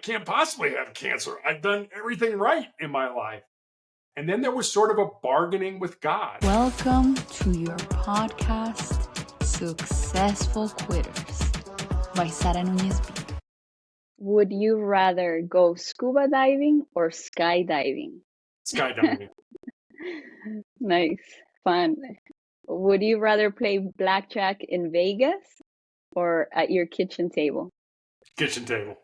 can't possibly have cancer. I've done everything right in my life. And then there was sort of a bargaining with God. Welcome to your podcast, Successful Quitters, by Sara Nunez B. Would you rather go scuba diving or skydiving? Skydiving. Nice, fun. Would you rather play blackjack in Vegas or at your kitchen table? Kitchen table.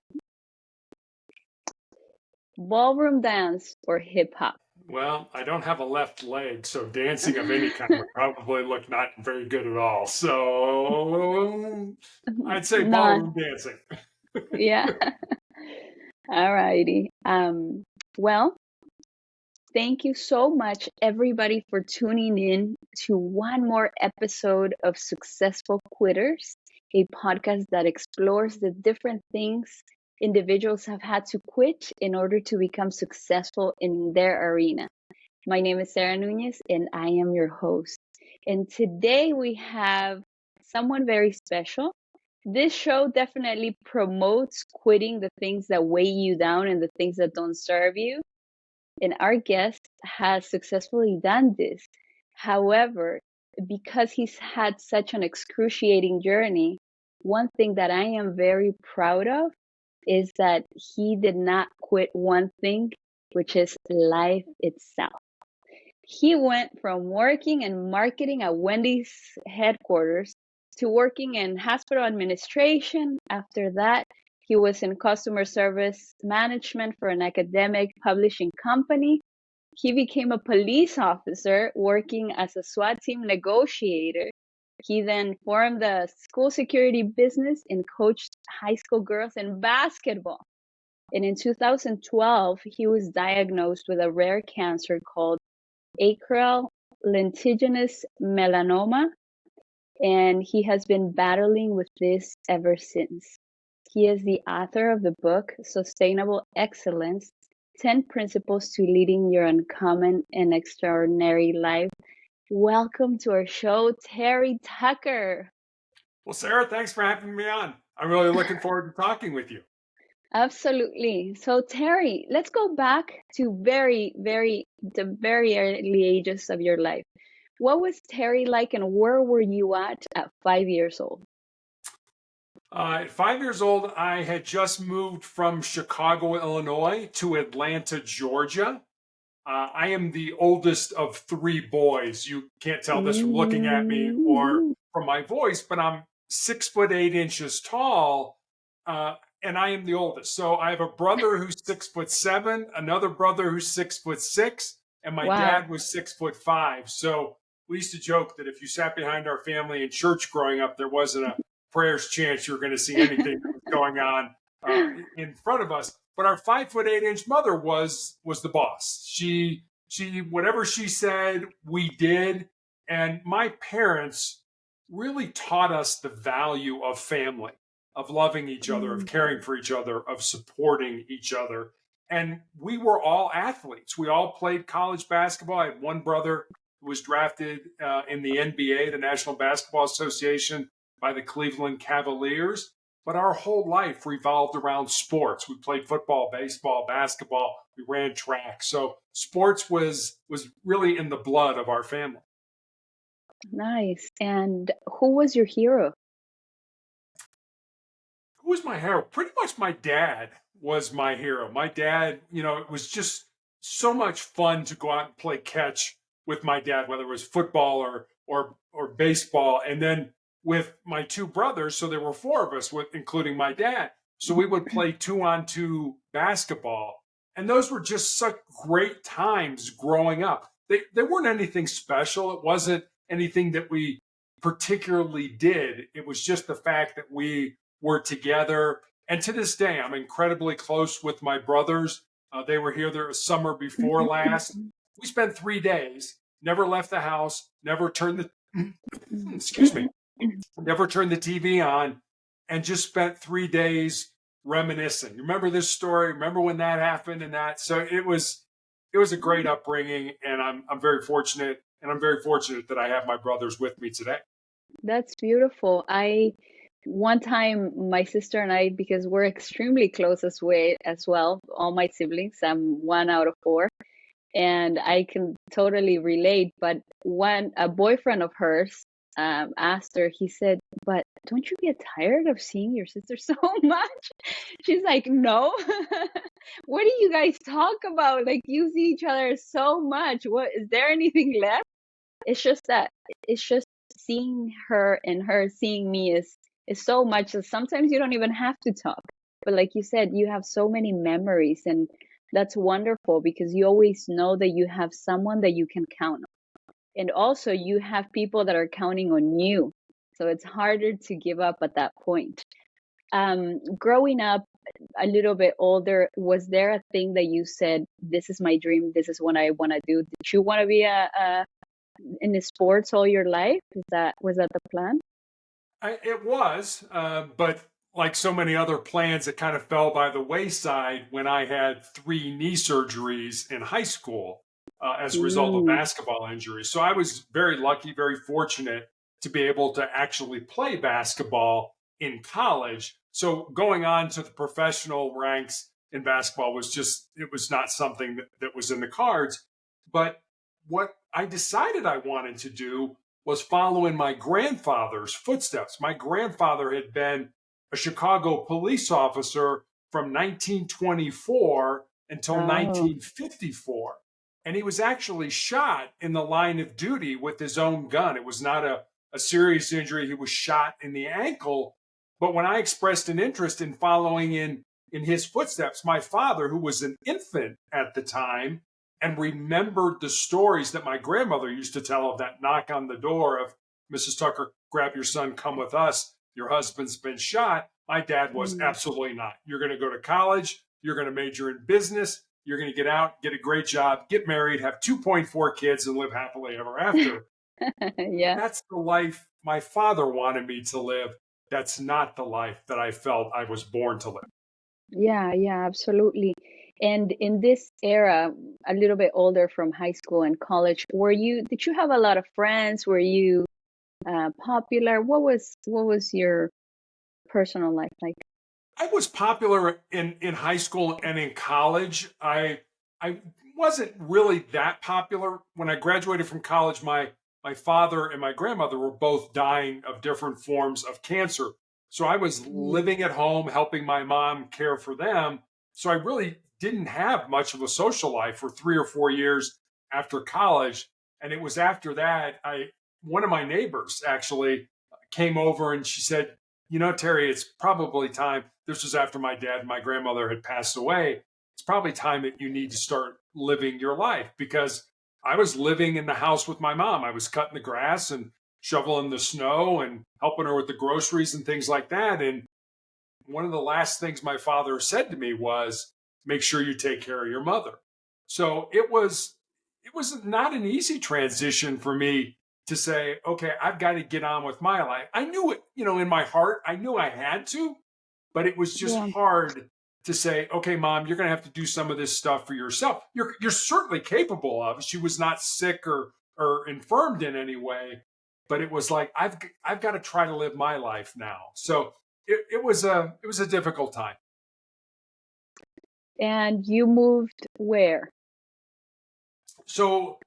Ballroom dance or hip hop? Well, I don't have a left leg, so dancing of any kind would probably look not very good at all. So I'd say ballroom dancing. Yeah. All righty. Well, thank you so much, everybody, for tuning in to one more episode of Successful Quitters, a podcast that explores the different things individuals have had to quit in order to become successful in their arena. My name is Sara Nunez, and I am your host. And today we have someone very special. This show definitely promotes quitting the things that weigh you down and the things that don't serve you. And our guest has successfully done this. However, because he's had such an excruciating journey, one thing that I am very proud of is that he did not quit one thing, which is life itself. He went from working in marketing at Wendy's headquarters to working in hospital administration. After that, he was in customer service management for an academic publishing company. He became a police officer working as a SWAT team negotiator. He then formed a school security business and coached high school girls in basketball. And in 2012, he was diagnosed with a rare cancer called acral lentiginous melanoma, and he has been battling with this ever since. He is the author of the book Sustainable Excellence: 10 Principles to Leading Your Uncommon and Extraordinary Life. Welcome to our show, Terry Tucker. Well, Sarah, thanks for having me on. I'm really looking forward to talking with you. Absolutely. So, Terry, let's go back to the very early ages of your life. What was Terry like, and where were you at 5 years old? At 5 years old, I had just moved from Chicago, Illinois to Atlanta, Georgia. I am the oldest of three boys. You can't tell this from looking at me or from my voice, but I'm 6'8" tall, and I am the oldest. So I have a brother who's 6'7", another brother who's 6'6", and my dad was 6'5". So we used to joke that if you sat behind our family in church growing up, there wasn't a prayer's chance you were going to see anything that was going on in front of us. But our 5'8" mother was the boss. She whatever she said, we did. And my parents really taught us the value of family, of loving each other, of caring for each other, of supporting each other. And we were all athletes. We all played college basketball. I had one brother who was drafted in the NBA, the National Basketball Association, by the Cleveland Cavaliers. But our whole life revolved around sports. We played football, baseball, basketball. We ran track. So sports was really in the blood of our family. Nice. And who was your hero? Who was my hero? Pretty much my dad was my hero. My dad, it was just so much fun to go out and play catch with my dad, whether it was football or baseball. And then with my two brothers, so there were four of us, including my dad. So we would play 2-on-2 basketball. And those were just such great times growing up. They weren't anything special. It wasn't anything that we particularly did. It was just the fact that we were together. And to this day, I'm incredibly close with my brothers. They were here the summer before last. We spent 3 days, never left the house, never turned the never turned the TV on, and just spent 3 days reminiscing. You remember this story? Remember when that happened and that? So it was a great upbringing, and I'm very fortunate, and I'm very fortunate that I have my brothers with me today. That's beautiful. I one time my sister and I, because we're extremely close as well, all my siblings, I'm one out of four, and I can totally relate. But when a boyfriend of hers asked her, he said, "But don't you get tired of seeing your sister so much?" She's like, "No." What do you guys talk about? Like, you see each other so much. What is there anything left? It's just that it's just seeing her and her seeing me is so much that sometimes you don't even have to talk. But like you said, you have so many memories, and that's wonderful because you always know that you have someone that you can count on. And also you have people that are counting on you. So it's harder to give up at that point. Growing up a little bit older, was there a thing that you said, this is my dream, this is what I want to do? Did you want to be in the sports all your life? Was that the plan? It was, but like so many other plans, it kind of fell by the wayside when I had 3 knee surgeries in high school as a result of Mm. basketball injuries. So I was very lucky, very fortunate to be able to actually play basketball in college. So going on to the professional ranks in basketball was just, it was not something that was in the cards. But what I decided I wanted to do was follow in my grandfather's footsteps. My grandfather had been a Chicago police officer from 1924 until Oh. 1954. And he was actually shot in the line of duty with his own gun. It was not a serious injury. He was shot in the ankle. But when I expressed an interest in following in his footsteps, my father, who was an infant at the time, and remembered the stories that my grandmother used to tell of that knock on the door of Mrs. Tucker, grab your son, come with us. Your husband's been shot. My dad was Mm. absolutely not. You're going to go to college. You're going to major in business. You're going to get out, get a great job, get married, have 2.4 kids, and live happily ever after. Yeah. That's the life my father wanted me to live. That's not the life that I felt I was born to live. Yeah, yeah, absolutely. And in this era, a little bit older from high school and college, did you have a lot of friends? Were you popular? What was your personal life like? I was popular in high school and in college. I wasn't really that popular. When I graduated from college, my father and my grandmother were both dying of different forms of cancer. So I was Mm. living at home, helping my mom care for them. So I really didn't have much of a social life for 3 or 4 years after college. And it was after that, I one of my neighbors actually came over and she said, Terry, it's probably time. This was after my dad and my grandmother had passed away. It's probably time that you need to start living your life because I was living in the house with my mom. I was cutting the grass and shoveling the snow and helping her with the groceries and things like that. And one of the last things my father said to me was, make sure you take care of your mother. So it was not an easy transition for me to say, okay, I've got to get on with my life. I knew it, in my heart, I knew I had to, but it was just Yeah. hard to say, okay, mom, you're going to have to do some of this stuff for yourself. You're certainly capable of it. She was not sick or infirmed in any way, but it was like I've got to try to live my life now. So it was a difficult time. And you moved where? So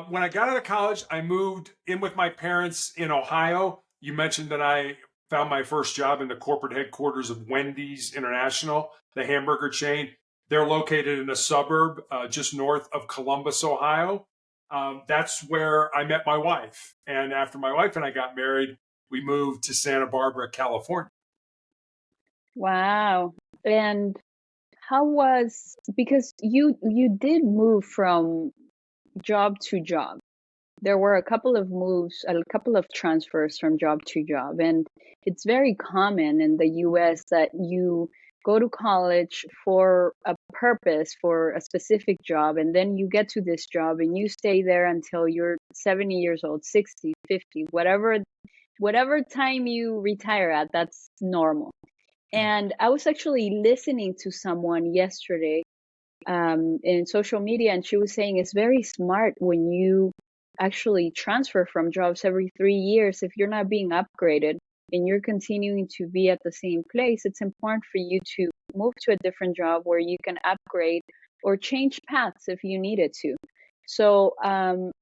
when I got out of college, I moved in with my parents in Ohio. You mentioned that I found my first job in the corporate headquarters of Wendy's International, the hamburger chain. They're located in a suburb just north of Columbus, Ohio. That's where I met my wife. And after my wife and I got married, we moved to Santa Barbara, California. Wow. And how was, because you did move from job to job. There were a couple of moves, a couple of transfers from job to job. And it's very common in the US that you go to college for a purpose, for a specific job, and then you get to this job and you stay there until you're 70 years old, 60, 50, whatever time you retire at, that's normal. And I was actually listening to someone yesterday in social media, and she was saying it's very smart when you actually transfer from jobs every 3 years if you're not being upgraded. and you're continuing to be at the same place, it's important for you to move to a different job where you can upgrade or change paths if you needed to. So,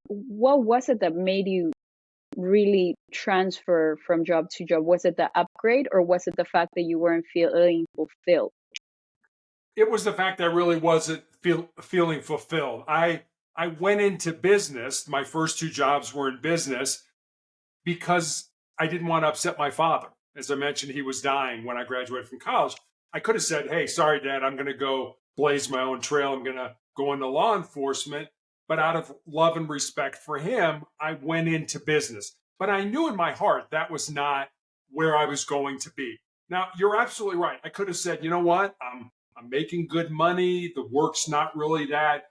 what was it that made you really transfer from job to job? Was it the upgrade, or was it the fact that you weren't feeling fulfilled? It was the fact that I really wasn't feeling fulfilled. I went into business. My first two jobs were in business because I didn't want to upset my father. As I mentioned, he was dying when I graduated from college. I could have said, "Hey, sorry, Dad, I'm going to go blaze my own trail. I'm going to go into law enforcement." But out of love and respect for him, I went into business. But I knew in my heart that was not where I was going to be. Now, you're absolutely right. I could have said, "You know what? I'm making good money. The work's not really that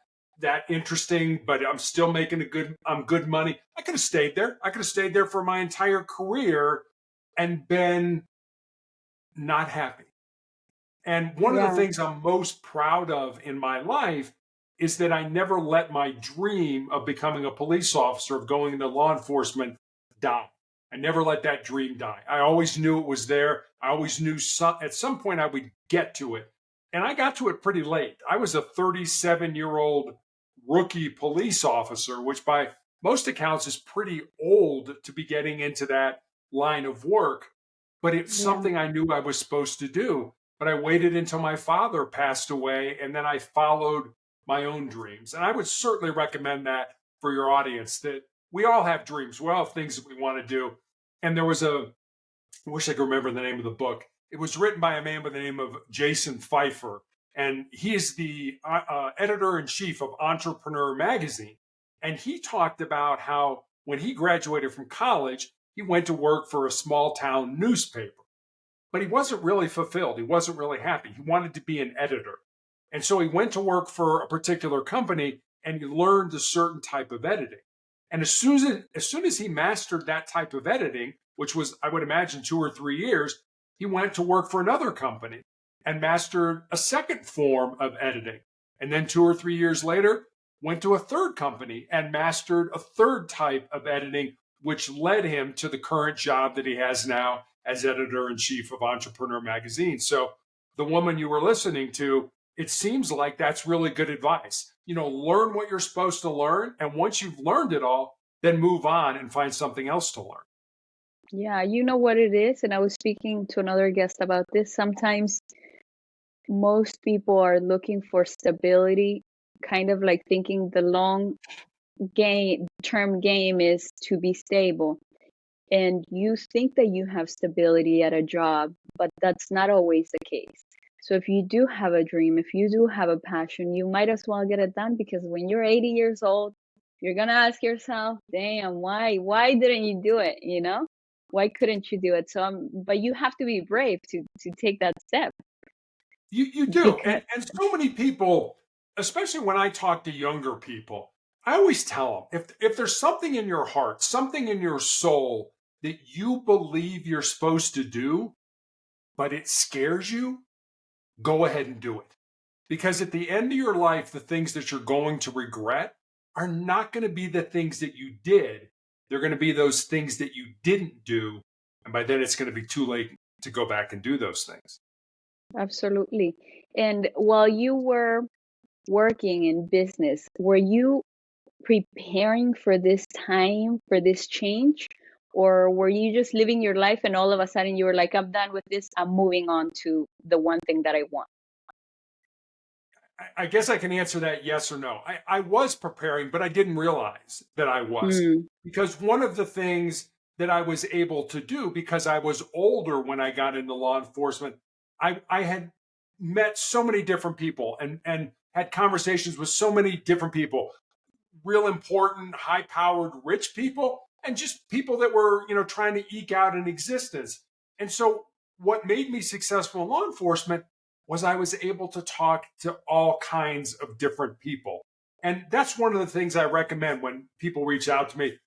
interesting, but I'm still making good money." I could have stayed there. I could have stayed there for my entire career and been not happy. And one of the Yeah, things I'm most proud of in my life is that I never let my dream of becoming a police officer, of going into law enforcement, die. I never let that dream die. I always knew it was there. I always knew at some point I would get to it. And I got to it pretty late. I was a 37-year-old rookie police officer, which by most accounts is pretty old to be getting into that line of work. But it's yeah, something I knew I was supposed to do. But I waited until my father passed away, and then I followed my own dreams. And I would certainly recommend that for your audience, that we all have dreams. We all have things that we want to do. And there was I wish I could remember the name of the book. It was written by a man by the name of Jason Pfeiffer, and he is the editor in chief of Entrepreneur Magazine. And he talked about how when he graduated from college, he went to work for a small town newspaper, but he wasn't really fulfilled. He wasn't really happy. He wanted to be an editor. And so he went to work for a particular company and he learned a certain type of editing. And as soon as he mastered that type of editing, which was, I would imagine, 2 or 3 years, he went to work for another company and mastered a second form of editing. And then 2 or 3 years later, went to a third company and mastered a third type of editing, which led him to the current job that he has now as editor in chief of Entrepreneur Magazine. So, the woman you were listening to, it seems like that's really good advice. Learn what you're supposed to learn. And once you've learned it all, then move on and find something else to learn. yeah. You know what it is? And I was speaking to another guest about this. Sometimes most people are looking for stability, kind of like thinking the long term game is to be stable. And you think that you have stability at a job, but that's not always the case. So if you do have a dream, if you do have a passion, you might as well get it done, because when you're 80 years old, you're gonna ask yourself, "Damn, why didn't you do it? Why couldn't you do it?" So, but you have to be brave to take that step, You do. because And so many people, especially when I talk to younger people, I always tell them, if there's something in your heart, something in your soul that you believe you're supposed to do, but it scares you, go ahead and do it. Because at the end of your life, the things that you're going to regret are not going to be the things that you did. They're going to be those things that you didn't do. And by then, it's going to be too late to go back and do those things. absolutely. And while you were working in business, were you preparing for this time, for this change? Or were you just living your life and all of a sudden you were like, "I'm done with this, I'm moving on to the one thing that I want"? I guess I can answer that yes or no. I was preparing, but I didn't realize that I was. Mm, Because one of the things that I was able to do, because I was older when I got into law enforcement, I had met so many different people and had conversations with so many different people, real important, high powered, rich people, and just people that were, trying to eke out an existence. And so what made me successful in law enforcement was I was able to talk to all kinds of different people. And that's one of the things I recommend when people reach out to me.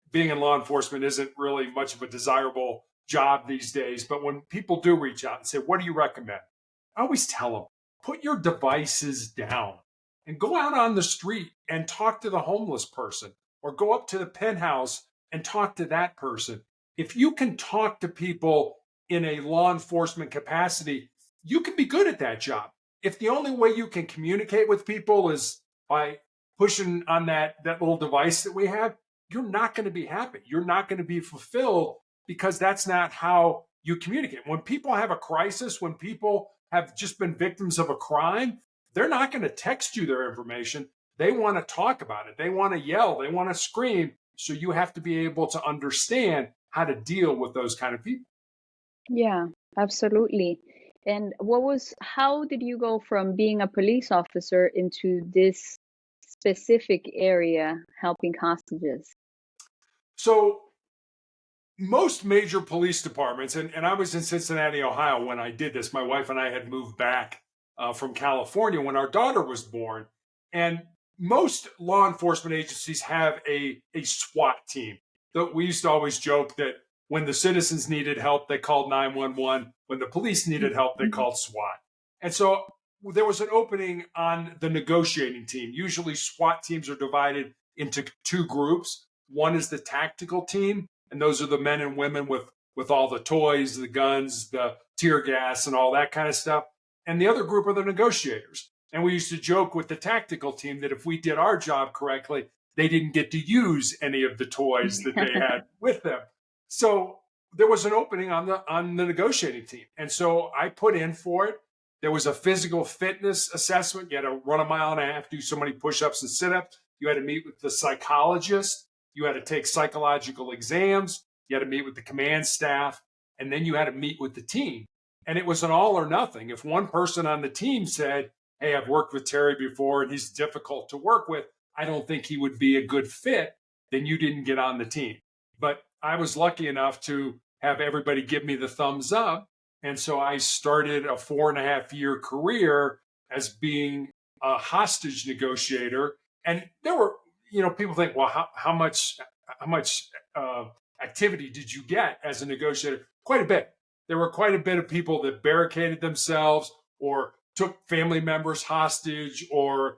Being in law enforcement isn't really much of a desirable job these days, but when people do reach out and say, "What do you recommend?" I always tell them, put your devices down and go out on the street and talk to the homeless person, or go up to the penthouse and talk to that person. if you can talk to people in a law enforcement capacity, you can be good at that job. If the only way you can communicate with people is by pushing on that little device that we have, you're not going to be happy. You're not going to be fulfilled because that's not how you communicate. When people have a crisis, when people have just been victims of a crime, they're not going to text you their information. They want to talk about it. They want to yell. They want to scream. So you have to be able to understand how to deal with those kind of people. Yeah, absolutely. And how did you go from being a police officer into this specific area helping hostages? So most major police departments, and I was in Cincinnati, Ohio when I did this. My wife and I had moved back from California when our daughter was born. And most law enforcement agencies have a SWAT team. We used to always joke that when the citizens needed help, they called 911. When the police needed help, they called SWAT. And so there was an opening on the negotiating team. Usually SWAT teams are divided into two groups. One is the tactical team, and those are the men and women with all the toys, the guns, the tear gas, and all that kind of stuff. And the other group are the negotiators. And we used to joke with the tactical team that if we did our job correctly, they didn't get to use any of the toys that they had with them. So there was an opening on the negotiating team. And so I put in for it. There was a physical fitness assessment. You had to run a mile and a half, do so many push-ups and sit-ups. You had to meet with the psychologist. You had to take psychological exams. You had to meet with the command staff. And then you had to meet with the team. And it was an all or nothing. If one person on the team said, hey, I've worked with Terry before and he's difficult to work with, I don't think he would be a good fit, then you didn't get on the team. But I was lucky enough to have everybody give me the thumbs up. And so I started a 4.5-year career as being a hostage negotiator. And there were, people think, well, how much activity did you get as a negotiator? Quite a bit. There were quite a bit of people that barricaded themselves or took family members hostage, or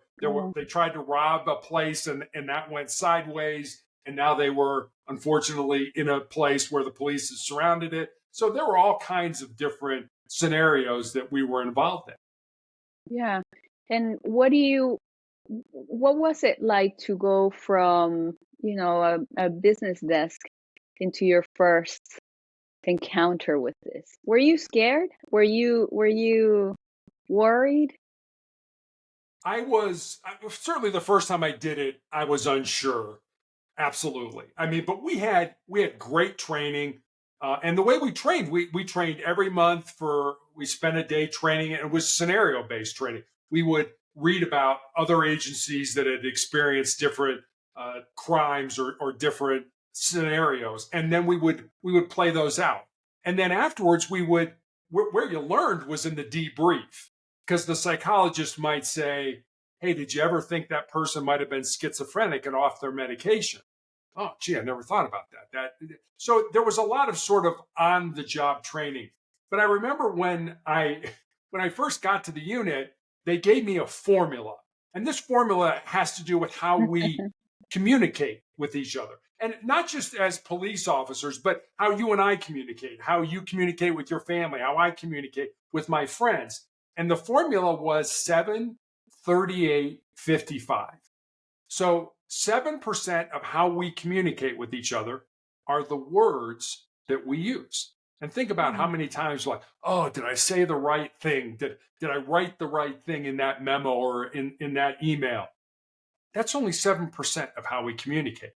they tried to rob a place and that went sideways. And now they were, unfortunately, in a place where the police has surrounded it. So there were all kinds of different scenarios that we were involved in. Yeah. And what was it like to go from, a business desk into your first encounter with this? Were you scared? Were you worried? I was certainly the first time I did it, I was unsure. Absolutely. I mean, but we had great training. And the way we trained, we trained every month we spent a day training, and it was scenario based training. We would read about other agencies that had experienced different crimes or different scenarios. And then we would play those out. And then afterwards where you learned was in the debrief, because the psychologist might say, hey, did you ever think that person might have been schizophrenic and off their medication? Oh, gee, I never thought about that. So there was a lot of sort of on the job training. But I remember when I first got to the unit, they gave me a formula. And this formula has to do with how we communicate with each other. And not just as police officers, but how you and I communicate, how you communicate with your family, how I communicate with my friends. And the formula was 7, 38, 55. So 7% of how we communicate with each other are the words that we use. And think about how many times like, oh, did I say the right thing? Did I write the right thing in that memo or in that email? That's only 7% of how we communicate.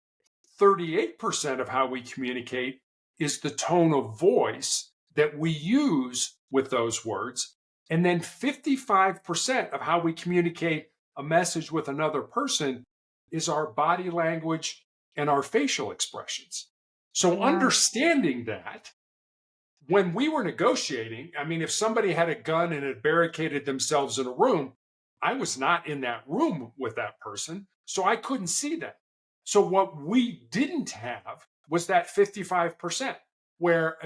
38% of how we communicate is the tone of voice that we use with those words. And then 55% of how we communicate a message with another person is our body language and our facial expressions. So understanding that, when we were negotiating, I mean, if somebody had a gun and had barricaded themselves in a room, I was not in that room with that person, so I couldn't see that. So what we didn't have was that 55%, where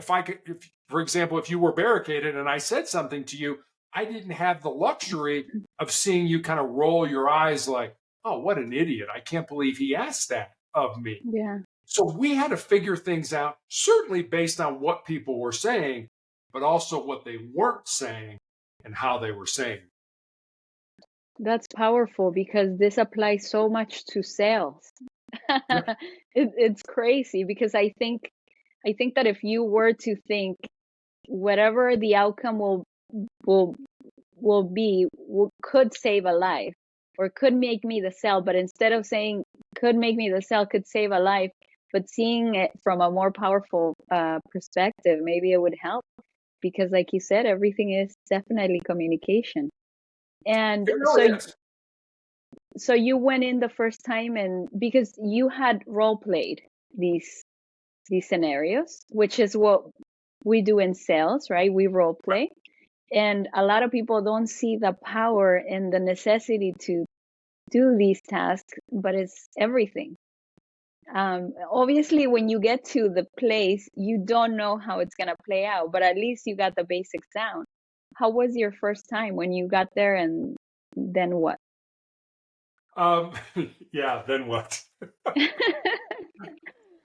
for example, if you were barricaded and I said something to you, I didn't have the luxury of seeing you kind of roll your eyes like, oh, what an idiot. I can't believe he asked that of me. Yeah. So we had to figure things out, certainly based on what people were saying, but also what they weren't saying and how they were saying. That's powerful because this applies so much to sales. Yeah. It's crazy because I think that if you were to think whatever the outcome will will be could save a life or could make me the sale, but instead of saying could make me the sale, could save a life, but seeing it from a more powerful perspective, maybe it would help because, like you said, everything is definitely communication. And It really is. so you went in the first time and because you had role played these scenarios, which is what we do in sales, right? We role play. And a lot of people don't see the power and the necessity to do these tasks, but it's everything. Obviously, when you get to the place, you don't know how it's going to play out, but at least you got the basics down. How was your first time when you got there and then what? Um, yeah, then what?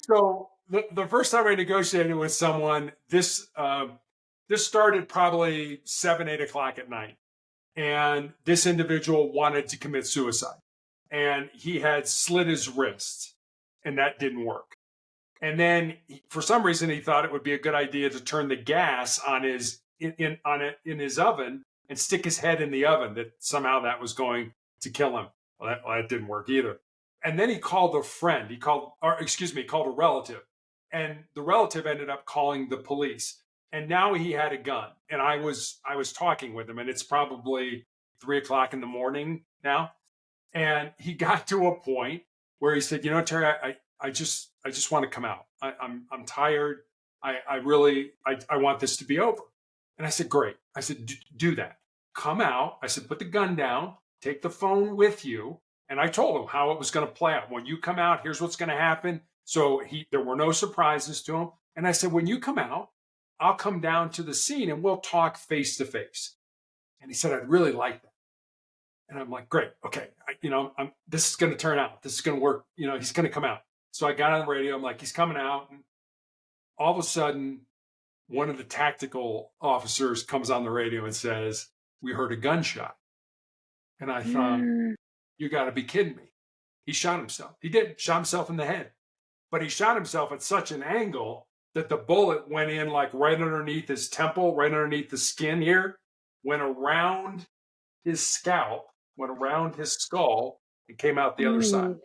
So the first time I negotiated with someone, this started probably 7, 8 o'clock at night. And this individual wanted to commit suicide. And he had slit his wrist, and that didn't work. And then for some reason he thought it would be a good idea to turn the gas on in his oven and stick his head in the oven, that somehow that was going to kill him. Well, that didn't work either. And then he called a friend. He called a relative. And the relative ended up calling the police. And now he had a gun. And I was talking with him, and it's probably 3 o'clock in the morning now. And he got to a point where he said, Terry, I just want to come out. I'm tired. I want this to be over. And I said, great. I said, do that. Come out. I said, put the gun down, take the phone with you. And I told him how it was going to play out. When you come out, here's what's going to happen. So there were no surprises to him. And I said, when you come out, I'll come down to the scene and we'll talk face to face. And he said, I'd really like that. And I'm like, great. Okay. This is going to turn out. This is going to work. He's going to come out. So I got on the radio. I'm like, he's coming out. And all of a sudden, one of the tactical officers comes on the radio and says, we heard a gunshot. And I thought, you got to be kidding me. He shot himself. He did shot himself in the head, but he shot himself at such an angle that the bullet went in like right underneath his temple, right underneath the skin here, went around his scalp, went around his skull, and came out the other side.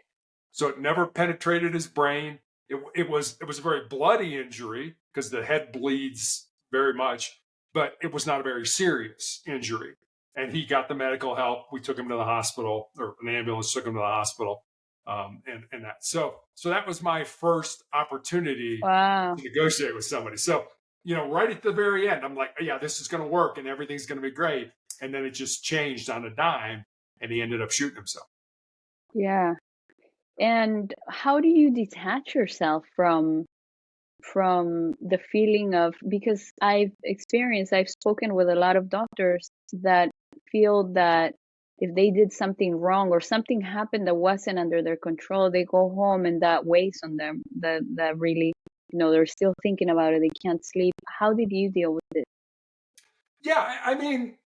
So it never penetrated his brain. It was a very bloody injury because the head bleeds very much, but it was not a very serious injury. And he got the medical help. We took him to the hospital, or an ambulance took him to the hospital, and that. So that was my first opportunity Wow. to negotiate with somebody. So right at the very end, I'm like, yeah, this is going to work, and everything's going to be great. And then it just changed on a dime, and he ended up shooting himself. Yeah. And how do you detach yourself from the feeling of, because I've spoken with a lot of doctors that feel that if they did something wrong or something happened that wasn't under their control, they go home and that weighs on them, that really, they're still thinking about it, they can't sleep. How did you deal with it? Yeah, I mean,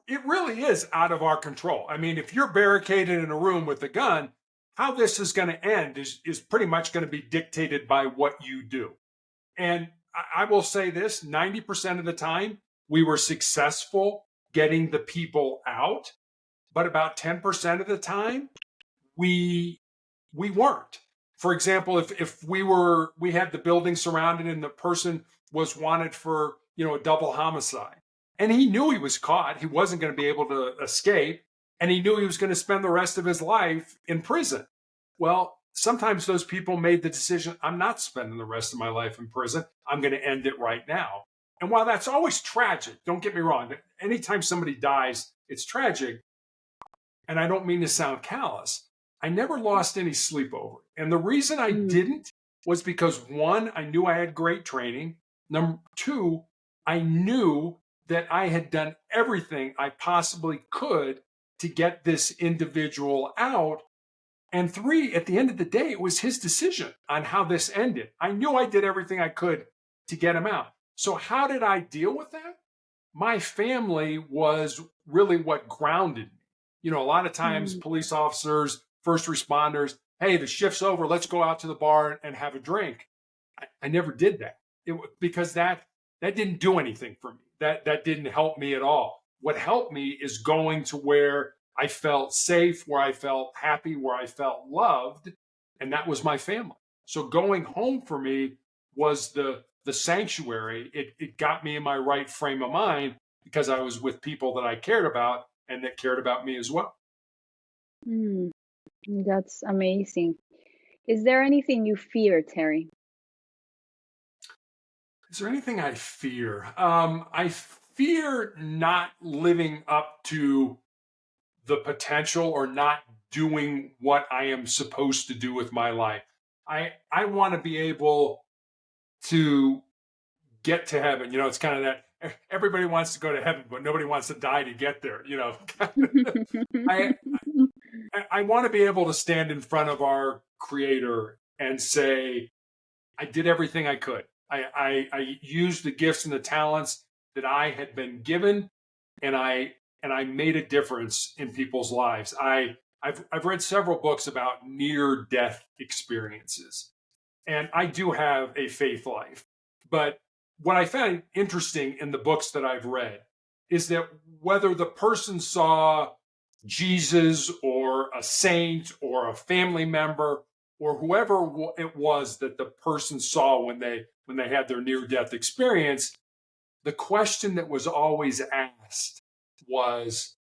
it really is out of our control. I mean, if you're barricaded in a room with a gun, how this is going to end is pretty much going to be dictated by what you do. And I will say this, 90% of the time, we were successful getting the people out, but about 10% of the time, we weren't. For example, if we had the building surrounded and the person was wanted for, a double homicide, and he knew he was caught, he wasn't going to be able to escape, and he knew he was going to spend the rest of his life in prison. Well, sometimes those people made the decision, I'm not spending the rest of my life in prison. I'm going to end it right now. And while that's always tragic, don't get me wrong, anytime somebody dies, it's tragic. And I don't mean to sound callous. I never lost any sleep over it. And the reason I didn't was because, one, I knew I had great training. Number two, I knew that I had done everything I possibly could to get this individual out. And three, at the end of the day, it was his decision on how this ended. I knew I did everything I could to get him out. So how did I deal with that? My family was really what grounded me. You know, a lot of times Mm, police officers, first responders, hey, the shift's over, let's go out to the bar and have a drink. I never did that. Because that didn't do anything for me. That didn't help me at all. What helped me is going to where I felt safe, where I felt happy, where I felt loved, and that was my family. So going home for me was the sanctuary. It got me in my right frame of mind because I was with people that I cared about and that cared about me as well. mm, that's amazing. Is there anything you fear, Terry? Is there anything I fear? I fear not living up to the potential or not doing what I am supposed to do with my life. I want to be able to get to heaven. You know, it's kind of that everybody wants to go to heaven, but nobody wants to die to get there. You know, I I want to be able to stand in front of our Creator and say, I did everything I could. I used the gifts and the talents that I had been given, and I made a difference in people's lives. I've read several books about near death experiences, and I do have a faith life. But what I found interesting in the books that I've read is that whether the person saw Jesus or a saint or a family member or whoever it was that the person saw when they had their near death experience, the question that was always asked was,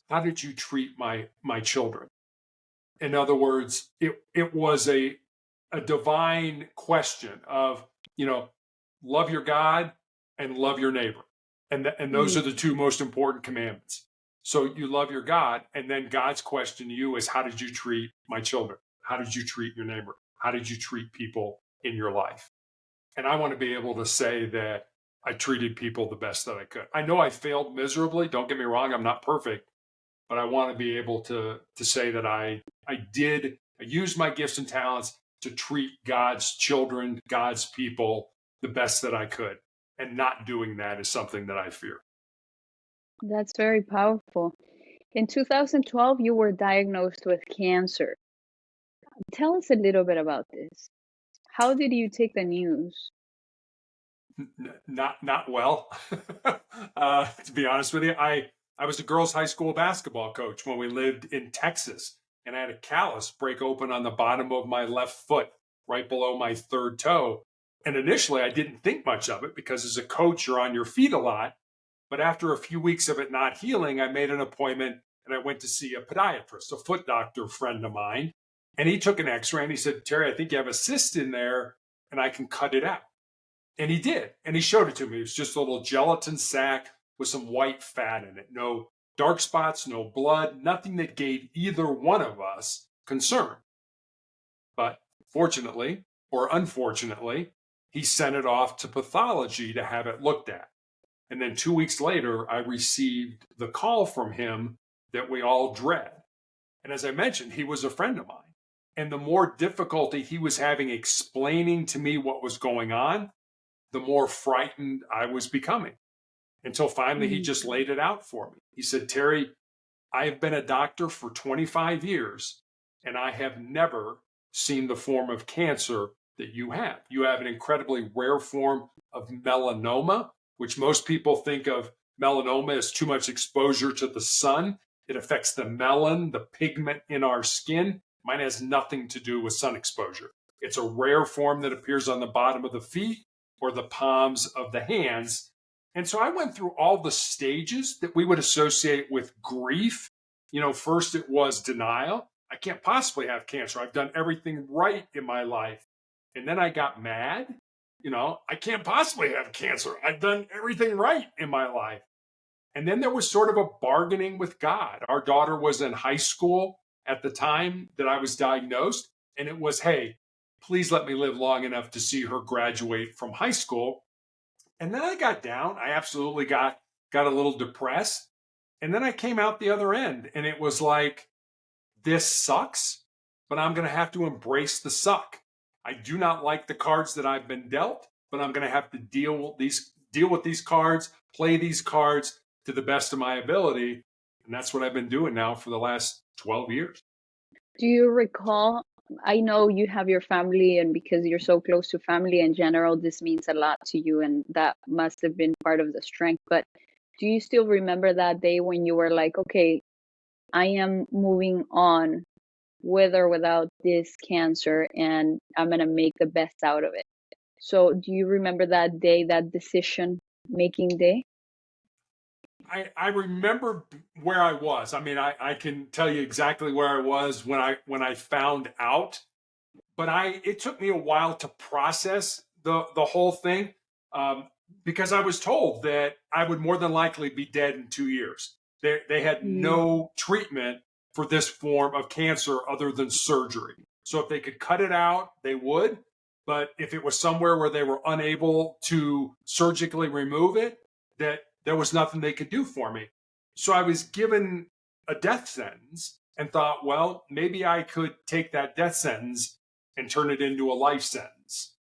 how did you treat my children? In other words, it was a divine question of, you know, love your God and love your neighbor. And those are Mm, the two most important commandments. So you love your God, and then God's question to you is, how did you treat my children? How did you treat your neighbor? How did you treat people in your life? And I want to be able to say that I treated people the best that I could. I know I failed miserably. Don't get me wrong, I'm not perfect, but I want to be able to say that I used my gifts and talents to treat God's children, God's people the best that I could. And not doing that is something that I fear. that's very powerful. In 2012, you were diagnosed with cancer. Tell us a little bit about this. How did you take the news? Not well. To be honest with you, I was a girls' high school basketball coach when we lived in Texas, and I had a callus break open on the bottom of my left foot, right below my third toe. And initially, I didn't think much of it because as a coach, you're on your feet a lot. But after a few weeks of it not healing, I made an appointment and I went to see a podiatrist, a foot doctor friend of mine. And he took an x-ray and he said, Terry, I think you have a cyst in there and I can cut it out. And he did. And he showed it to me. It was just a little gelatin sack with some white fat in it. No dark spots, no blood, nothing that gave either one of us concern. But fortunately, or unfortunately, he sent it off to pathology to have it looked at. And then 2 weeks later, I received the call from him that we all dread. And as I mentioned, he was a friend of mine. And the more difficulty he was having explaining to me what was going on, the more frightened I was becoming, until finally he Mm, just laid it out for me. He said, Terry, I have been a doctor for 25 years, and I have never seen the form of cancer that you have. You have an incredibly rare form of melanoma, which most people think of melanoma as too much exposure to the sun. It affects the melon, the pigment in our skin. Mine has nothing to do with sun exposure. It's a rare form that appears on the bottom of the feet or the palms of the hands. And so I went through all the stages that we would associate with grief. You know, first it was denial. I can't possibly have cancer. I've done everything right in my life. And then I got mad. You know, I can't possibly have cancer. I've done everything right in my life. And then there was sort of a bargaining with God. Our daughter was in high school at the time that I was diagnosed. And it was, hey, please let me live long enough to see her graduate from high school. And then I got down. I absolutely got a little depressed. And then I came out the other end and it was like, this sucks. but I'm going to have to embrace the suck. I do not like the cards that I've been dealt, but I'm going to have to deal with these cards, play these cards to the best of my ability. And that's what I've been doing now for the last 12 years. Do you recall? I know you have your family, and because you're so close to family in general, this means a lot to you, and that must have been part of the strength. But do you still remember that day when you were like, okay, I am moving on with or without this cancer, and I'm going to make the best out of it? So, do you remember that day, that decision making day? I remember where I was. I mean, I can tell you exactly where I was when I found out, but it took me a while to process the whole thing, um, because I was told that I would more than likely be dead in 2 years. They had Mm. no treatment for this form of cancer other than surgery. So if they could cut it out, they would. But if it was somewhere where they were unable to surgically remove it, that there was nothing they could do for me. So I was given a death sentence and thought, well, maybe I could take that death sentence and turn it into a life sentence.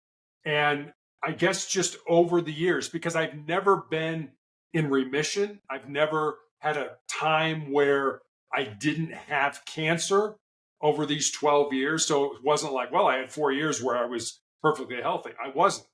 And I guess just over the years, because I've never been in remission, I've never had a time where I didn't have cancer over these 12 years. So it wasn't like, well, I had 4 years where I was perfectly healthy. I wasn't.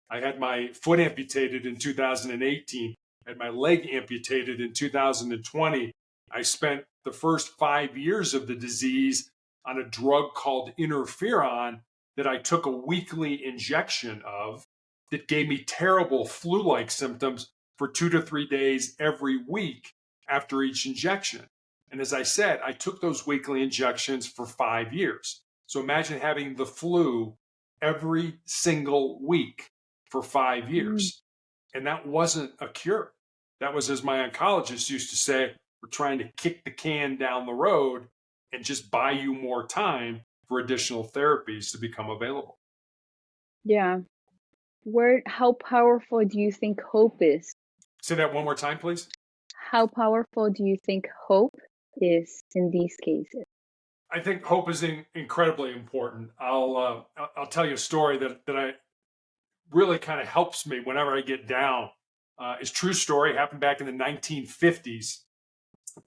I had my foot amputated in 2018. I had my leg amputated in 2020. I spent the first 5 years of the disease on a drug called interferon that I took a weekly injection of that gave me terrible flu-like symptoms for 2 to 3 days every week after each injection. And as I said, I took those weekly injections for 5 years. So imagine having the flu every single week for 5 years. And that wasn't a cure. That was, as my oncologist used to say, we're trying to kick the can down the road and just buy you more time for additional therapies to become available. Yeah. How powerful do you think hope is? Say that one more time, please. How powerful do you think hope is in these cases? I think hope is incredibly important. I'll tell you a story that I really kind of helps me whenever I get down. It's true story. Happened back in the 1950s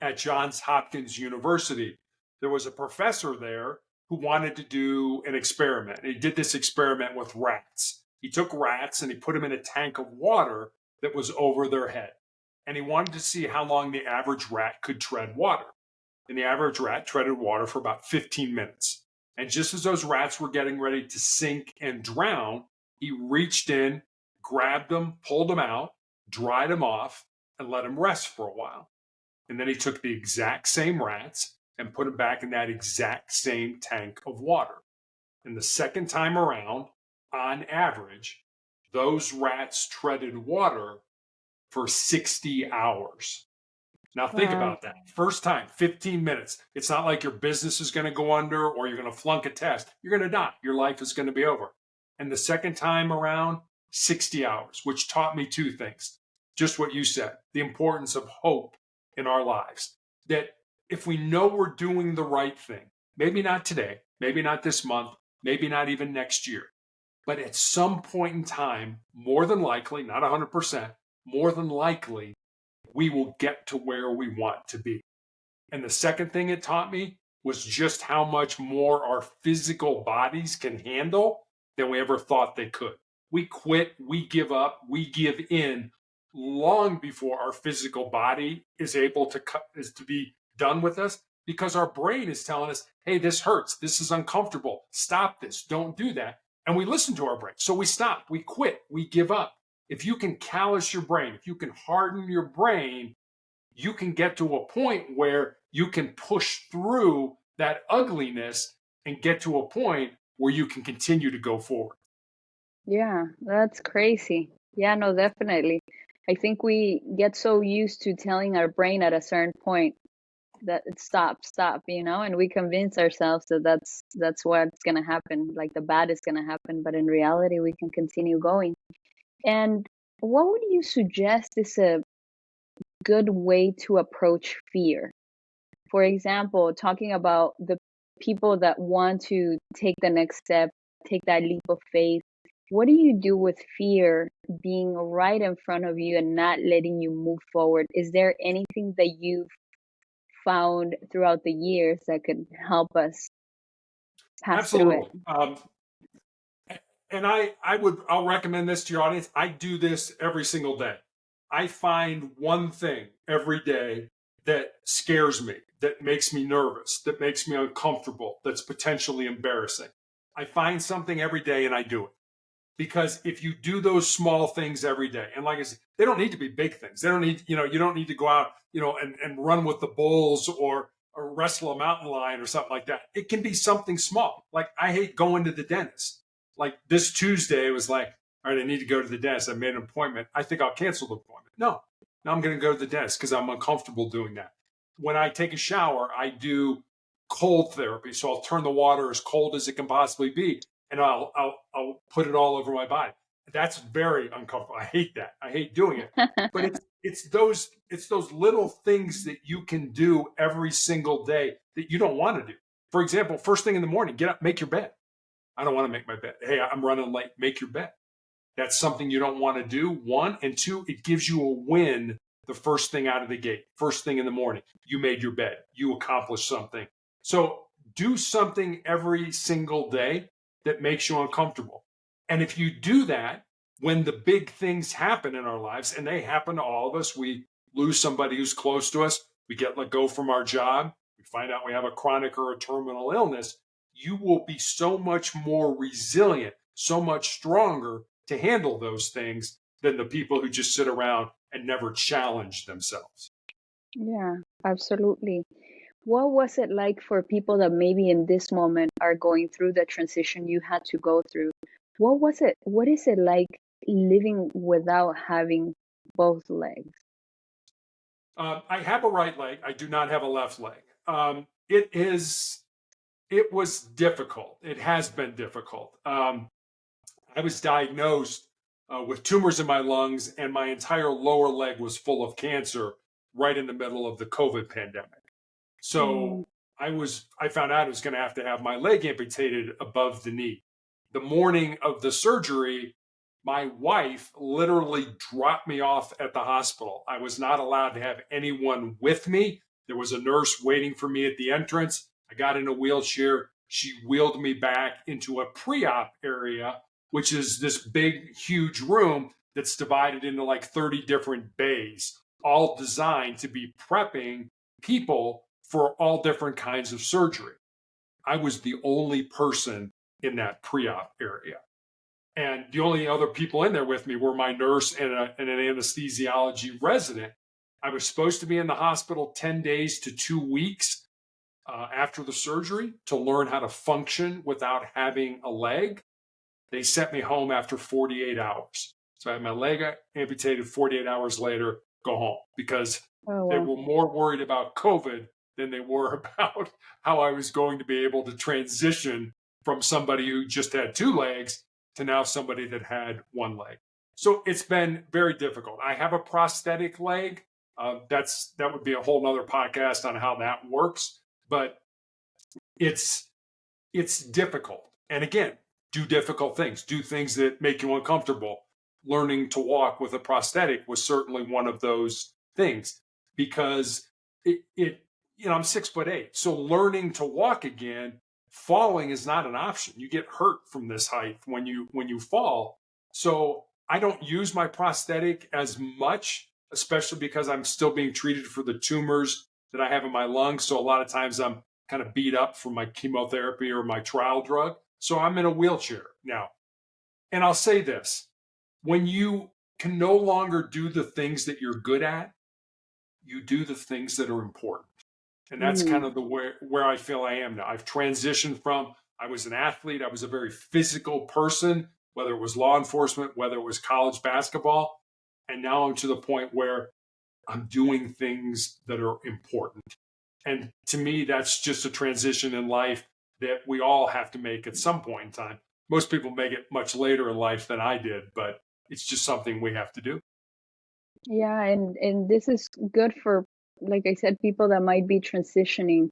at Johns Hopkins University. There was a professor there who wanted to do an experiment. And he did this experiment with rats. He took rats and he put them in a tank of water that was over their head. And he wanted to see how long the average rat could tread water. And the average rat treaded water for about 15 minutes. And just as those rats were getting ready to sink and drown, he reached in, grabbed them, pulled them out, dried them off, and let them rest for a while. And then he took the exact same rats and put them back in that exact same tank of water. And the second time around, on average, those rats treaded water for 60 hours. Now think Wow. about that. First time, 15 minutes. It's not like your business is going to go under or you're going to flunk a test. You're going to die. Your life is going to be over. And the second time around, 60 hours, which taught me two things. Just what you said, the importance of hope in our lives. That if we know we're doing the right thing, maybe not today, maybe not this month, maybe not even next year, but at some point in time, more than likely, not 100%, more than likely, we will get to where we want to be. And the second thing it taught me was just how much more our physical bodies can handle than we ever thought they could. We quit, we give up, we give in long before our physical body is able to be done with us, because our brain is telling us, hey, this hurts, this is uncomfortable, stop this, don't do that. And we listen to our brain. So we stop, we quit, we give up. If you can callous your brain, if you can harden your brain, you can get to a point where you can push through that ugliness and get to a point where you can continue to go forward. Yeah, that's crazy. Yeah, no, definitely. I think we get so used to telling our brain at a certain point that it stop, and we convince ourselves that that's what's going to happen, like the bad is going to happen, but in reality we can continue going. And what would you suggest is a good way to approach fear? For example, talking about the people that want to take the next step, take that leap of faith, what do you do with fear being right in front of you and not letting you move forward? Is there anything that you've found throughout the years that could help us pass through it? Absolutely. And I'll recommend this to your audience. I do this every single day. I find one thing every day that scares me, that makes me nervous, that makes me uncomfortable, that's potentially embarrassing. I find something every day and I do it. Because if you do those small things every day, and like I said, they don't need to be big things. They don't need, you don't need to go out, and run with the bulls or wrestle a mountain lion or something like that. It can be something small. Like I hate going to the dentist. Like this Tuesday, it was like, all right, I need to go to the dentist. I made an appointment. I think I'll cancel the appointment. No, now I'm going to go to the dentist because I'm uncomfortable doing that. When I take a shower, I do cold therapy. So I'll turn the water as cold as it can possibly be, and I'll put it all over my body. That's very uncomfortable. I hate that. I hate doing it. But it's those little things that you can do every single day that you don't want to do. For example, first thing in the morning, get up, make your bed. I don't want to make my bed. Hey, I'm running late. Make your bed. That's something you don't want to do. One, and two, it gives you a win the first thing out of the gate. First thing in the morning, you made your bed. You accomplished something. So do something every single day that makes you uncomfortable. And if you do that, when the big things happen in our lives, and they happen to all of us, we lose somebody who's close to us, we get let go from our job, we find out we have a chronic or a terminal illness, you will be so much more resilient, so much stronger to handle those things than the people who just sit around and never challenge themselves. Yeah, absolutely. What was it like for people that maybe in this moment are going through the transition you had to go through? What is it like living without having both legs? I have a right leg. I do not have a left leg. It was difficult. It has been difficult. I was diagnosed with tumors in my lungs, and my entire lower leg was full of cancer right in the middle of the COVID pandemic. Mm. So I found out I was going to have my leg amputated above the knee. The morning of the surgery, my wife literally dropped me off at the hospital. I was not allowed to have anyone with me. There was a nurse waiting for me at the entrance. I got in a wheelchair. She wheeled me back into a pre-op area, which is this big, huge room that's divided into like 30 different bays, all designed to be prepping people for all different kinds of surgery. I was the only person in that pre-op area. And the only other people in there with me were my nurse and an anesthesiology resident. I was supposed to be in the hospital 10 days to 2 weeks after the surgery to learn how to function without having a leg. They sent me home after 48 hours. So I had my leg amputated 48 hours later, go home, because Oh, they wow. were more worried about COVID than they were about how I was going to be able to transition from somebody who just had two legs to now somebody that had one leg. So it's been very difficult. I have a prosthetic leg. That would be a whole nother podcast on how that works, but it's difficult. And again, do difficult things, do things that make you uncomfortable. Learning to walk with a prosthetic was certainly one of those things, because I'm 6'8", so learning to walk again, falling is not an option. You get hurt from this height when you fall. So I don't use my prosthetic as much, especially because I'm still being treated for the tumors that I have in my lungs. So a lot of times I'm kind of beat up from my chemotherapy or my trial drug. So I'm in a wheelchair now. And I'll say this, when you can no longer do the things that you're good at, you do the things that are important. And that's kind Mm. of the where I feel I am now. I've transitioned from, I was an athlete, I was a very physical person, whether it was law enforcement, whether it was college basketball. And now I'm to the point where I'm doing things that are important. And to me, that's just a transition in life that we all have to make at some point in time. Most people make it much later in life than I did, but it's just something we have to do. Yeah, and this is good for, like I said, people that might be transitioning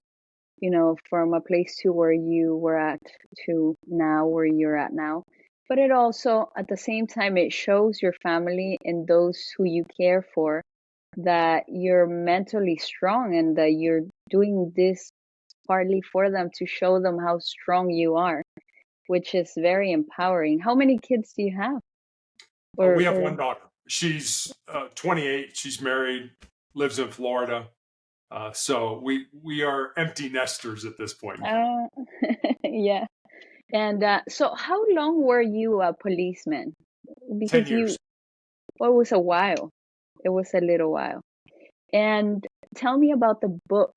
from a place to where you were at to now where you're at now. But it also, at the same time, it shows your family and those who you care for that you're mentally strong and that you're doing this partly for them to show them how strong you are, which is very empowering. How many kids do you have? We have Or one daughter. She's 28. She's married, lives in Florida. So we are empty nesters at this point in time. yeah. And so how long were you a policeman? 10 Because years. well, it was a while. It was a little while. And tell me about the book.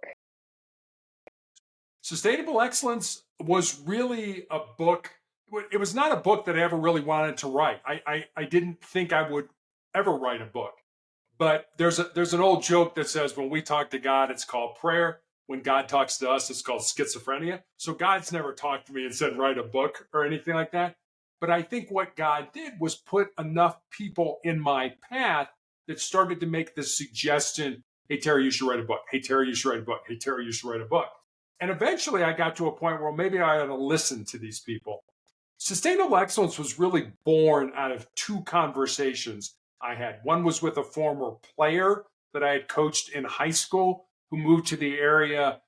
Sustainable Excellence was really a book. It was not a book that I ever really wanted to write. I didn't think I would ever write a book. But there's an old joke that says when we talk to God, it's called prayer. When God talks to us, it's called schizophrenia. So God's never talked to me and said, write a book or anything like that. But I think what God did was put enough people in my path that started to make the suggestion, hey, Terry, you should write a book. Hey, Terry, you should write a book. Hey, Terry, you should write a book. And eventually I got to a point where maybe I ought to listen to these people. Sustainable Excellence was really born out of two conversations I had. One was with a former player that I had coached in high school who moved to the area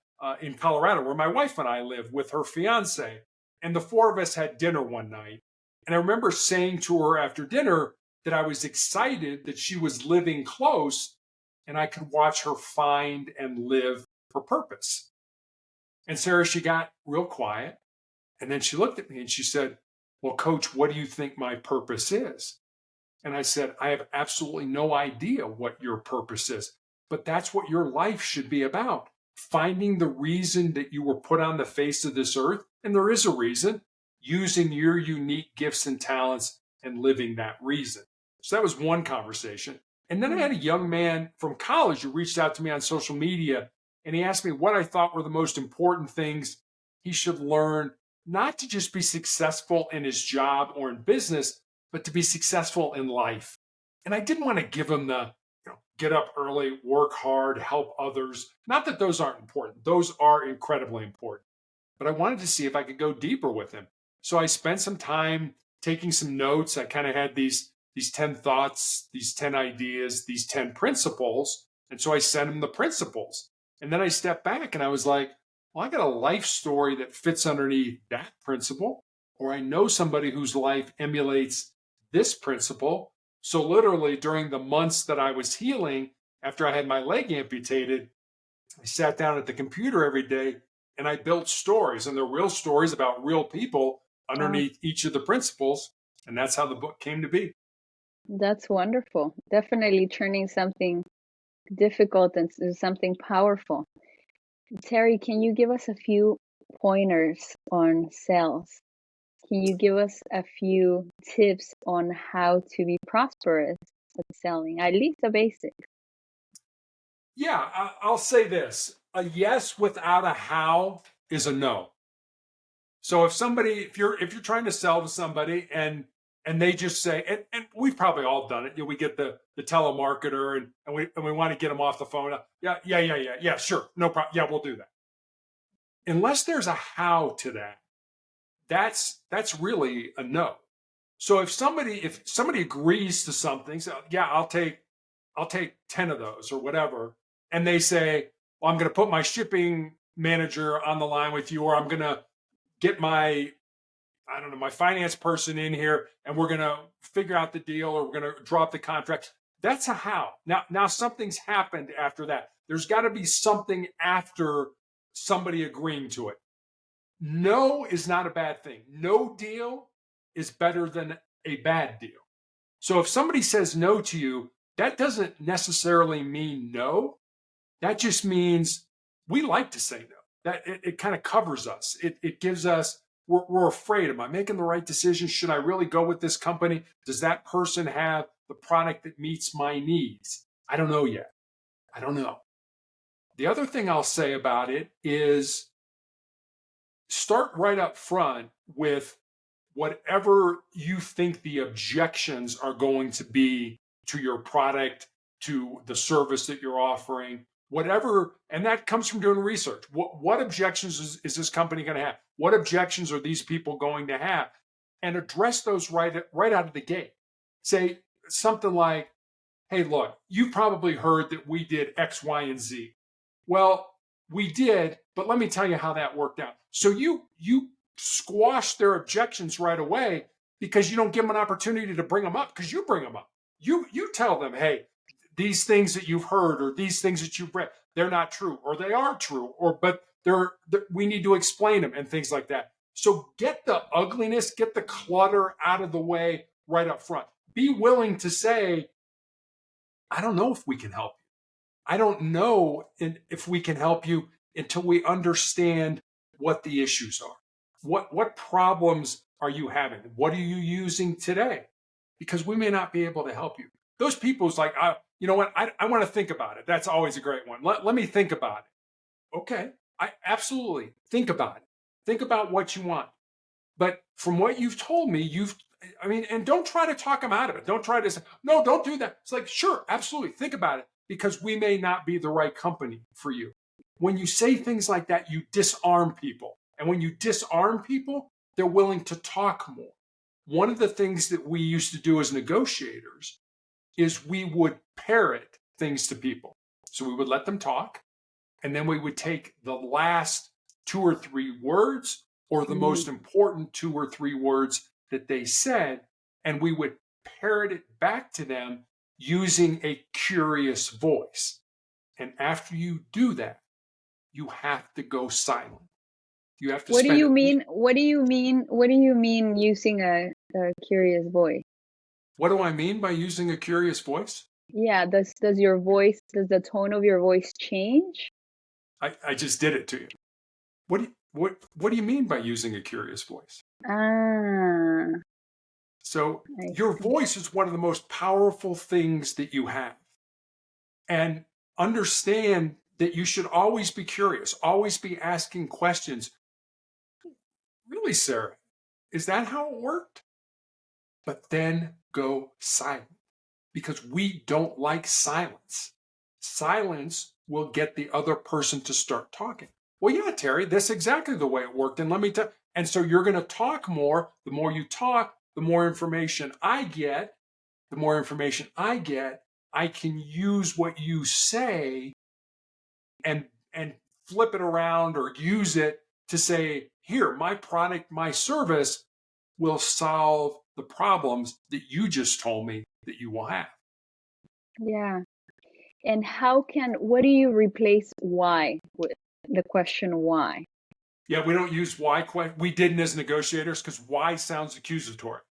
in Colorado where my wife and I live with her fiance. And the four of us had dinner one night. And I remember saying to her after dinner that I was excited that she was living close and I could watch her find and live her purpose. And Sarah, she got real quiet. And then she looked at me and she said, well, Coach, what do you think my purpose is? And I said, I have absolutely no idea what your purpose is, but that's what your life should be about. Finding the reason that you were put on the face of this earth, and there is a reason, using your unique gifts and talents and living that reason. So that was one conversation. And then I had a young man from college who reached out to me on social media, and he asked me what I thought were the most important things he should learn, not to just be successful in his job or in business, but to be successful in life. And I didn't want to give him the get up early, work hard, help others. Not that those aren't important. Those are incredibly important. But I wanted to see if I could go deeper with him. So I spent some time taking some notes. I kind of had these 10 thoughts, these 10 ideas, these 10 principles. And so I sent him the principles. And then I stepped back and I was like, well, I got a life story that fits underneath that principle, or I know somebody whose life emulates this principle. So literally during the months that I was healing, after I had my leg amputated, I sat down at the computer every day and I built stories, and they're real stories about real people underneath each of the principles. And that's how the book came to be. That's wonderful. Definitely turning something difficult into something powerful. Terry, can you give us a few pointers on sales? Can you give us a few tips on how to be prosperous at selling, at least the basics? Yeah, I'll say this. A yes without a how is a no. So if you're trying to sell to somebody and they just say, and we've probably all done it, we get the telemarketer and we want to get them off the phone. Yeah, sure, no problem. Yeah, we'll do that. Unless there's a how to that, that's really a no. So if somebody agrees to something, so yeah, I'll take 10 of those or whatever, and they say, well, I'm going to put my shipping manager on the line with you, or I'm going to get my finance person in here and we're going to figure out the deal, or we're going to drop the contract. That's a how. Now something's happened after that. There's got to be something after somebody agreeing to it. No is not a bad thing. No deal is better than a bad deal. So if somebody says no to you, that doesn't necessarily mean no. That just means we like to say no. That it kind of covers us. It gives us, we're afraid. Am I making the right decision? Should I really go with this company? Does that person have the product that meets my needs? I don't know yet. I don't know. The other thing I'll say about it is start right up front with whatever you think the objections are going to be to your product, to the service that you're offering. whatever, and that comes from doing research. What objections is this company going to have? What objections are these people going to have? And address those right out of the gate. Say something like, hey, look, you probably heard that we did X, Y, and Z. Well, we did, but let me tell you how that worked out. So you squash their objections right away because you don't give them an opportunity to bring them up, because you bring them up. You tell them, hey, these things that you've heard or these things that you've read, they're not true, or they are true, but we need to explain them and things like that. So get the ugliness, get the clutter out of the way right up front. Be willing to say, I don't know if we can help you. I don't know if we can help you until we understand what the issues are. What problems are you having? What are you using today? Because we may not be able to help you. Those people's like, you know what? I want to think about it. That's always a great one. Let me think about it. Okay, I absolutely think about it. Think about what you want. But from what you've told me, and don't try to talk them out of it. Don't try to say, no, don't do that. It's like, sure, absolutely. Think about it, because we may not be the right company for you. When you say things like that, you disarm people. And when you disarm people, they're willing to talk more. One of the things that we used to do as negotiators is we would parrot things to people. So we would let them talk, and then we would take the last 2 or 3 words, or the most important 2 or 3 words that they said, and we would parrot it back to them using a curious voice. And after you do that, you have to go silent. You have to What do you mean? What do you mean? What do you mean using a curious voice? What do I mean by using a curious voice? Yeah, does the tone of your voice change? I just did it to you. What do you mean by using a curious voice? So your voice is one of the most powerful things that you have. And understand that you should always be curious, always be asking questions. Really, Sarah, is that how it worked? But then go silent, because we don't like silence. Silence will get the other person to start talking. Well, yeah, Terry, that's exactly the way it worked. And let me tell. And so you're going to talk more. The more you talk, the more information I get. The more information I get, I can use what you say and flip it around or use it to say, here, my product, my service will solve the problems that you just told me that you will have. Yeah. And what do you replace why with? The question why? Yeah, we don't use why. We didn't as negotiators, because why sounds accusatory.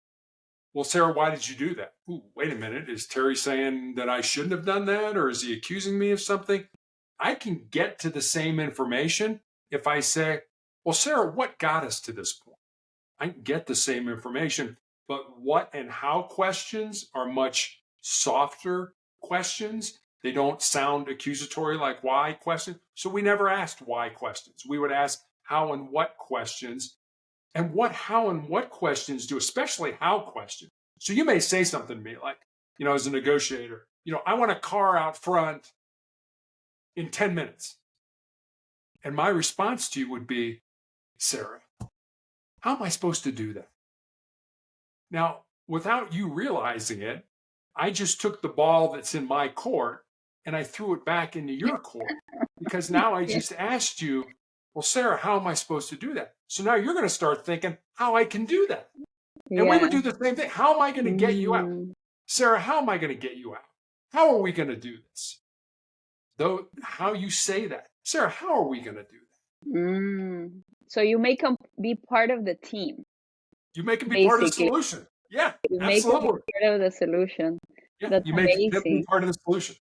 Well, Sarah, why did you do that? Ooh, wait a minute. Is Terry saying that I shouldn't have done that? Or is he accusing me of something? I can get to the same information if I say, well, Sarah, what got us to this point? I can get the same information, but what and how questions are much softer questions. They don't sound accusatory like why questions. So we never asked why questions. We would ask how and what questions. And what, how, and what questions do, especially how questions. So you may say something to me like, as a negotiator, I want a car out front in 10 minutes. And my response to you would be, Sarah, how am I supposed to do that? Now, without you realizing it, I just took the ball that's in my court and I threw it back into your court, because now I just asked you, well, Sarah, how am I supposed to do that? So now you're going to start thinking how I can do that. And we would do the same thing. How am I going to get you out? Sarah, how am I going to get you out? How are we going to do this? Though, how you say that. Sarah, how are we going to do that? So you make them be part of the team. You make them be part of the solution. Yeah, you absolutely. Make them part of the solution. Yeah, That's you make amazing. them be part of the solution.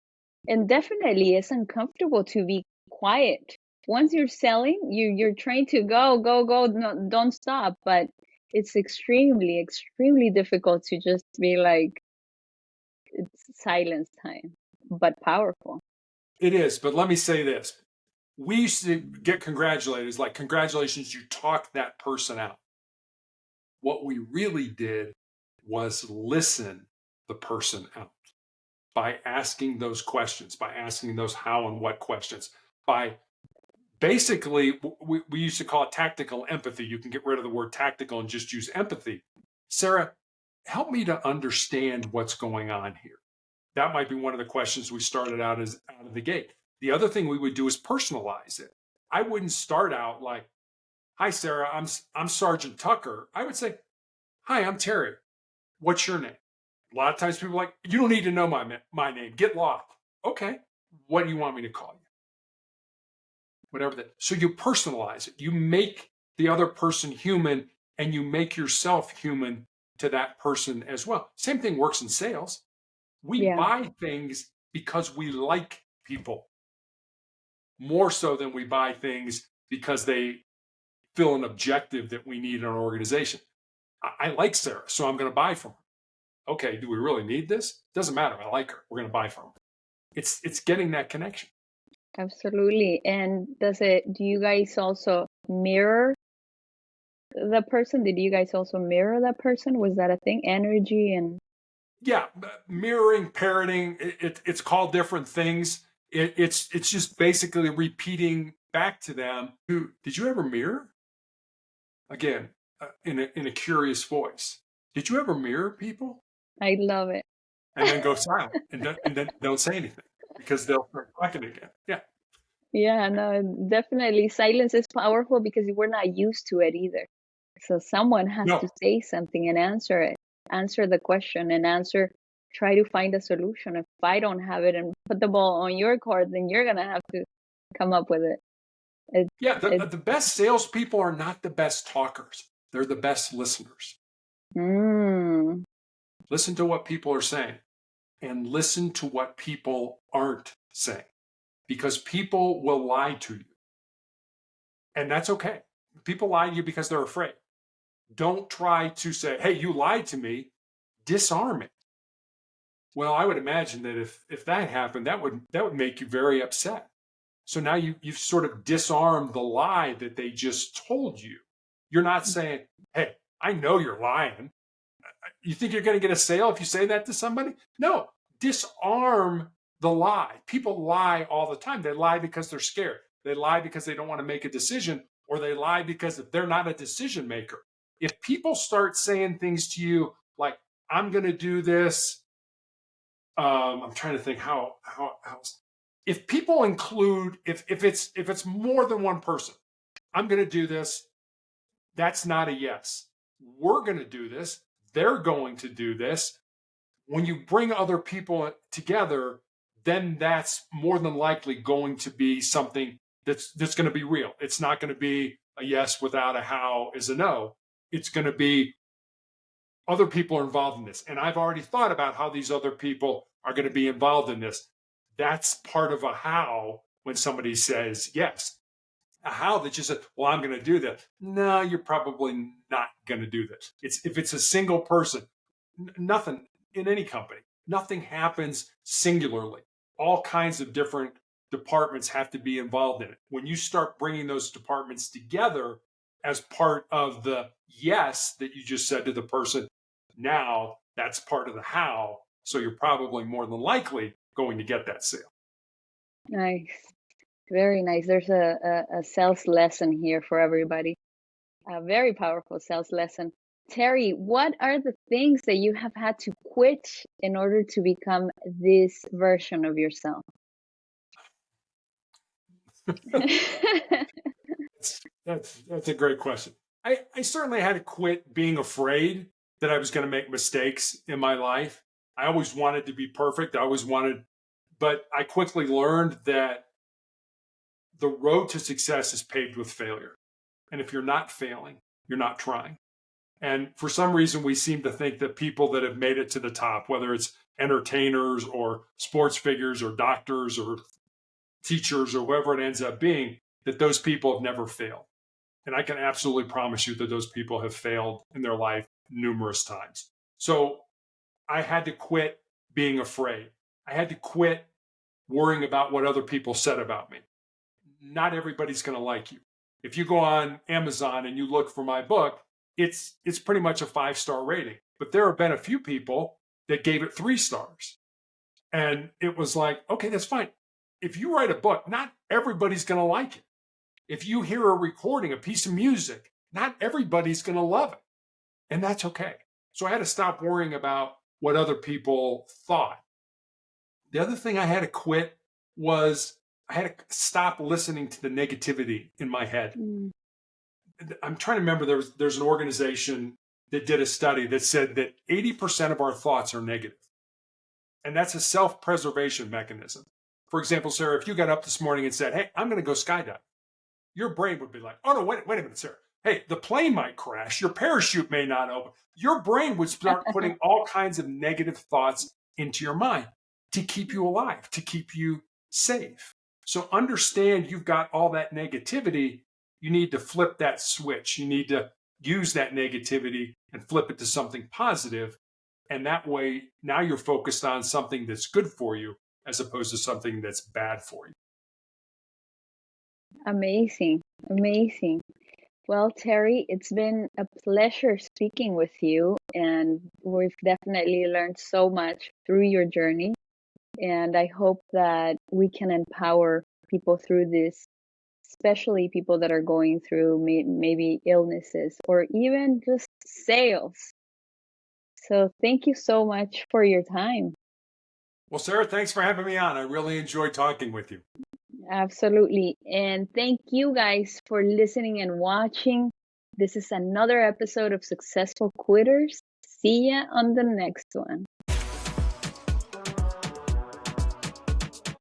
And definitely it's uncomfortable to be quiet. Once you're selling, you're trained to go, no, don't stop. But it's extremely difficult to just be like, it's silence time, but powerful. It is, but let me say this. We used to get congratulated. It's like, congratulations, you talked that person out. What we really did was listen the person out. by asking those questions, by asking those how and what questions, by basically, we used to call it tactical empathy. You can get rid of the word tactical and just use empathy. Sarah, help me to understand what's going on here. That might be one of the questions we started out of the gate. The other thing we would do is personalize it. I wouldn't start out like, "Hi, Sarah, I'm Sergeant Tucker." I would say, "Hi, I'm Terry. What's your name?" A lot of times people are like, "You don't need to know my name. Get lost." Okay, what do you want me to call you? Whatever that. So you personalize it. You make the other person human, and you make yourself human to that person as well. Same thing works in sales. We Yeah. buy things because we like people more so than we buy things because they fill an objective that we need in our organization. I like Sarah, so I'm going to buy from her. Okay, do we really need this? Doesn't matter. I like her. We're going to buy from her. It's getting that connection. Absolutely. And do you guys also mirror the person? Did you guys also mirror that person? Was that a thing? Energy and Yeah, mirroring, parroting, it's called different things. It's just basically repeating back to them. Did you ever mirror? Again, in a curious voice. Did you ever mirror people? I love it. And then go silent and then don't say anything because they'll start talking again. Yeah. Yeah, no, definitely. Silence is powerful because we're not used to it either. So someone has to No. say something and answer it, answer the question and try to find a solution. If I don't have it and put the ball on your court, then you're going to have to come up with it. Yeah. The best salespeople are not the best talkers. They're the best listeners. Mm, Listen to what people are saying and listen to what people aren't saying, because people will lie to you. And that's okay. People lie to you because they're afraid. Don't try to say, "Hey, you lied to me." Disarm it. Well, I would imagine that if that happened, that would make you very upset. So now you've sort of disarmed the lie that they just told you. You're not saying, "Hey, I know you're lying." You think you're going to get a sale if you say that to somebody? No, disarm the lie. People lie all the time. They lie because they're scared. They lie because they don't want to make a decision, or they lie because they're not a decision maker. If people start saying things to you like, "I'm going to do this," I'm trying to think how if people include, if it's more than one person, "I'm going to do this," that's not a yes. We're going to do this. They're going to do this. When you bring other people together, then that's more than likely going to be something that's going to be real. It's not going to be a yes without a how is a no. It's going to be other people are involved in this. And I've already thought about how these other people are going to be involved in this. That's part of a how when somebody says yes. A how that just said, "Well, I'm going to do that." No, you're probably not going to do this. If it's a single person, nothing in any company, nothing happens singularly. All kinds of different departments have to be involved in it. When you start bringing those departments together as part of the yes that you just said to the person, now that's part of the how. So you're probably more than likely going to get that sale. nice. Very nice. There's a sales lesson here for everybody. A very powerful sales lesson. Terry, what are the things that you have had to quit in order to become this version of yourself? That's a great question. I certainly had to quit being afraid that I was going to make mistakes in my life. I always wanted to be perfect. But I quickly learned that the road to success is paved with failure. And if you're not failing, you're not trying. And for some reason, we seem to think that people that have made it to the top, whether it's entertainers or sports figures or doctors or teachers or whoever it ends up being, that those people have never failed. And I can absolutely promise you that those people have failed in their life numerous times. So I had to quit being afraid. I had to quit worrying about what other people said about me. Not everybody's going to like you. If you go on Amazon and you look for my book, it's pretty much a 5-star rating. But there have been a few people that gave it 3 stars. And it was like, okay, that's fine. If you write a book, not everybody's going to like it. If you hear a recording, a piece of music, not everybody's going to love it. And that's okay. So I had to stop worrying about what other people thought. The other thing I had to quit was I had to stop listening to the negativity in my head. I'm trying to remember, there's an organization that did a study that said that 80% of our thoughts are negative. And that's a self-preservation mechanism. For example, Sarah, if you got up this morning and said, hey, I'm going to go skydive, your brain would be like, oh, no, wait a minute, Sarah. Hey, the plane might crash. Your parachute may not open. Your brain would start putting all kinds of negative thoughts into your mind to keep you alive, to keep you safe. So understand you've got all that negativity. You need to flip that switch. You need to use that negativity and flip it to something positive. And that way, now you're focused on something that's good for you as opposed to something that's bad for you. Amazing. Amazing. Well, Terry, it's been a pleasure speaking with you, and we've definitely learned so much through your journey. And I hope that we can empower people through this, especially people that are going through maybe illnesses or even just sales. So thank you so much for your time. Well, Sarah, thanks for having me on. I really enjoyed talking with you. Absolutely. And thank you guys for listening and watching. This is another episode of Successful Quitters. See ya on the next one.